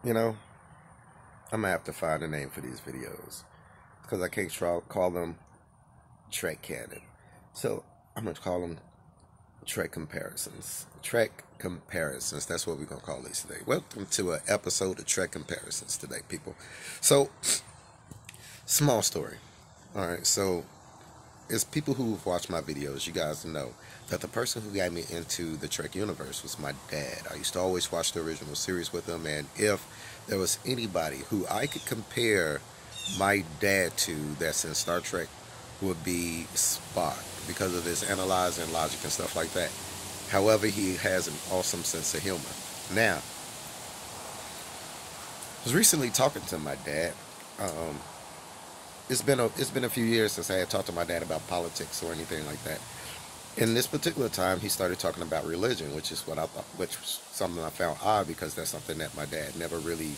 You know, I'm gonna have to find a name for these videos because I can't call them Trek canon. So I'm gonna call them Trek comparisons. Trek comparisons. That's what we're gonna call these today. Welcome to an episode of Trek comparisons today, people. So, small story. All right. So, as people who've watched my videos, you guys know that the person who got me into the Trek universe was my dad. I used to always watch the original series with him, and if there was anybody who I could compare my dad to that's in Star Trek, would be Spock because of his analyzing logic and stuff like that. However, he has an awesome sense of humor. Now, I was recently talking to my dad. Um, it's been a few years since I had talked to my dad about politics or anything like that. In this particular time, he started talking about religion, which is what I thought, which was something I found odd because that's something that my dad never really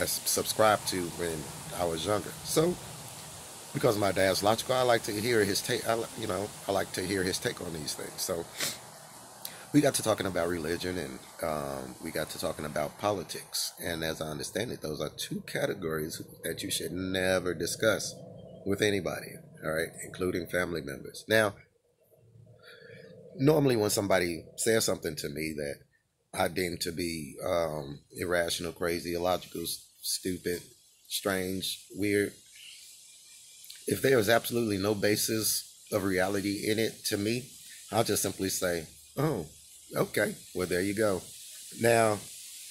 subscribed to when I was younger. So, because my dad's logical, I like to hear his take. I like to hear his take on these things. So, we got to talking about religion, and we got to talking about politics. And as I understand it, those are two categories that you should never discuss with anybody. All right, including family members. Now, normally when somebody says something to me that I deem to be irrational, crazy, illogical, stupid, strange, weird, if there is absolutely no basis of reality in it to me, I'll just simply say, "Oh, okay, well there you go." Now,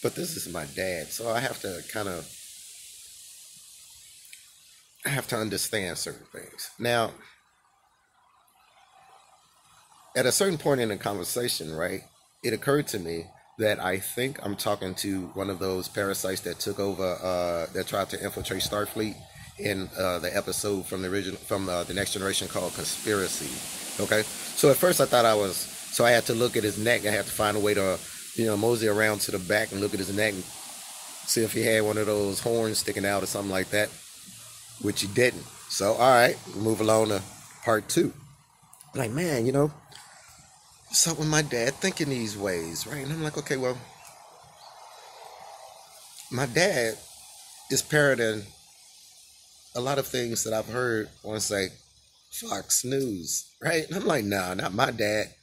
but this is my dad, so I have to understand certain things. Now, at a certain point in the conversation, right, it occurred to me that I think I'm talking to one of those parasites that took over, that tried to infiltrate Starfleet in the episode from the original, from the Next Generation called Conspiracy. Okay, so at first I thought I was, so I had to look at his neck. I had to find a way to, mosey around to the back and look at his neck and see if he had one of those horns sticking out or something like that, which he didn't. So, all right, move along to part two. Like, man, so when my dad thinking these ways, right? And I'm like, okay, well, my dad is parroting a lot of things that I've heard on, say, Fox News, right? And I'm like, nah, not my dad,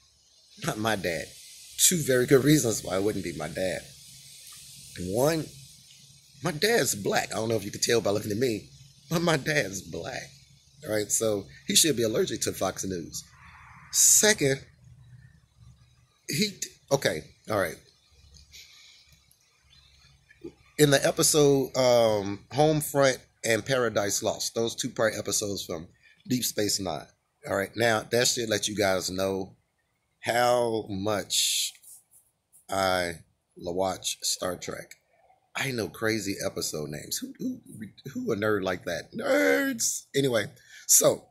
not my dad. Two very good reasons why it wouldn't be my dad. One, my dad's black. I don't know if you could tell by looking at me, but my dad's black, all right? So he should be allergic to Fox News. Second, he, okay, all right. In the episode Homefront and Paradise Lost, those two-part episodes from Deep Space Nine. All right, now that should let you guys know how much I watch Star Trek. I know crazy episode names. Who a nerd like that? Nerds. Anyway, so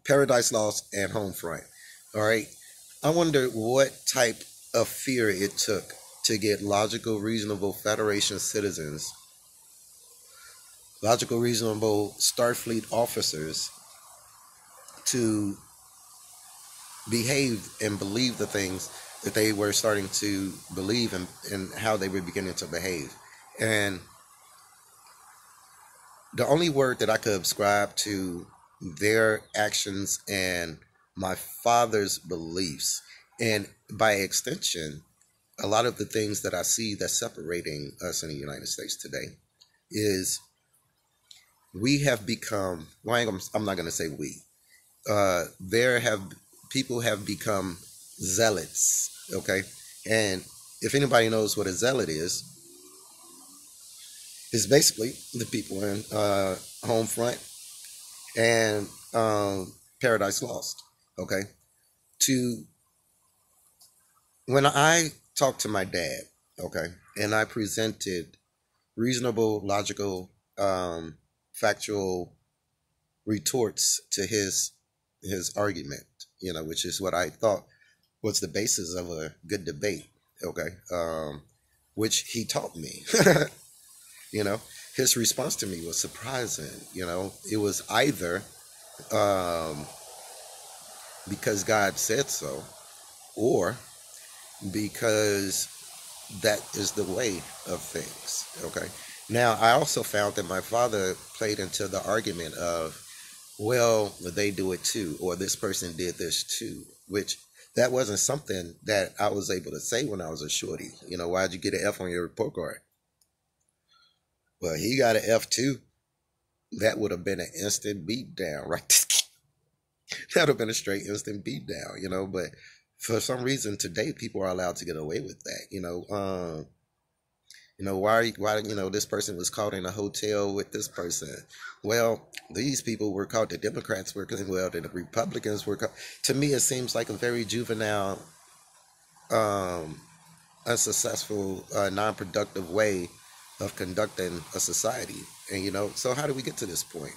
Paradise Lost and Homefront. All right, I wonder what type of fear it took to get logical, reasonable Federation citizens, logical, reasonable Starfleet officers to behave and believe the things that they were starting to believe and how they were beginning to behave. And the only word that I could ascribe to their actions and my father's beliefs, and by extension, a lot of the things that I see that's separating us in the United States today is we have become, well, I'm not going to say we, there have, people have become zealots, okay? And if anybody knows what a zealot is basically the people in Homefront and Paradise Lost, okay? To, when I talked to my dad, okay, and I presented reasonable, logical, factual retorts to his argument, which is what I thought was the basis of a good debate, okay, which he taught me. you know, his response to me was surprising. It was either um, because God said so, or because that is the way of things. Okay. Now, I also found that my father played into the argument of, well, they do it too, or this person did this too, which that wasn't something that I was able to say when I was a shorty. Why'd you get an F on your report card? Well, he got an F too. That would have been an instant beat down, right? That would have been a straight instant beat down. But for some reason today, people are allowed to get away with that. Why this person was caught in a hotel with this person. Well, these people were caught. The Democrats were, well, the Republicans were caught. To me, it seems like a very juvenile, um, unsuccessful, non-productive way of conducting a society. And so how do we get to this point?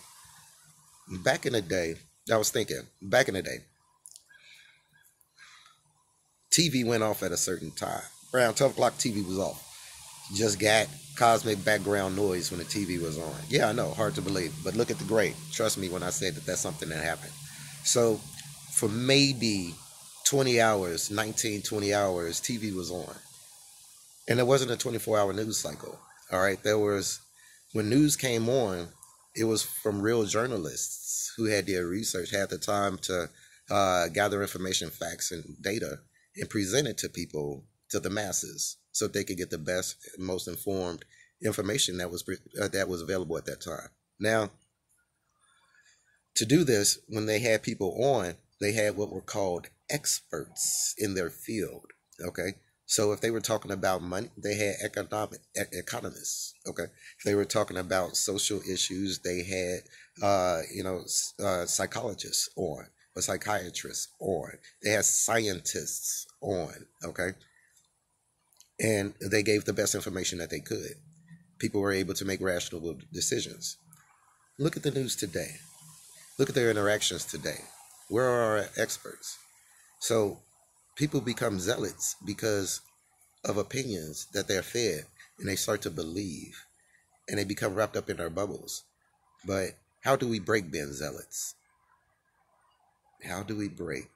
Back in the day, I was thinking, back in the day, TV went off at a certain time. Around 12 o'clock, TV was off. Just got cosmic background noise when the TV was on. Yeah, I know, hard to believe. But look at the grade. Trust me when I say that that's something that happened. So for maybe 20 hours, 19, 20 hours, TV was on. And it wasn't a 24-hour news cycle. All right. When news came on, it was from real journalists who had their research, had the time to gather information, facts, and data and present it to people, to the masses, so they could get the best, most informed information that was available at that time. Now, to do this, when they had people on, they had what were called experts in their field. Okay, so if they were talking about money, they had economists. Okay, if they were talking about social issues, they had psychologists on, or psychiatrists on. They had scientists on. Okay, and they gave the best information that they could. People were able to make rational decisions. Look at the news today. Look at their interactions today. Where are our experts? So people become zealots because of opinions that they're fed, and they start to believe, and they become wrapped up in our bubbles. But how do we break being zealots? How do we break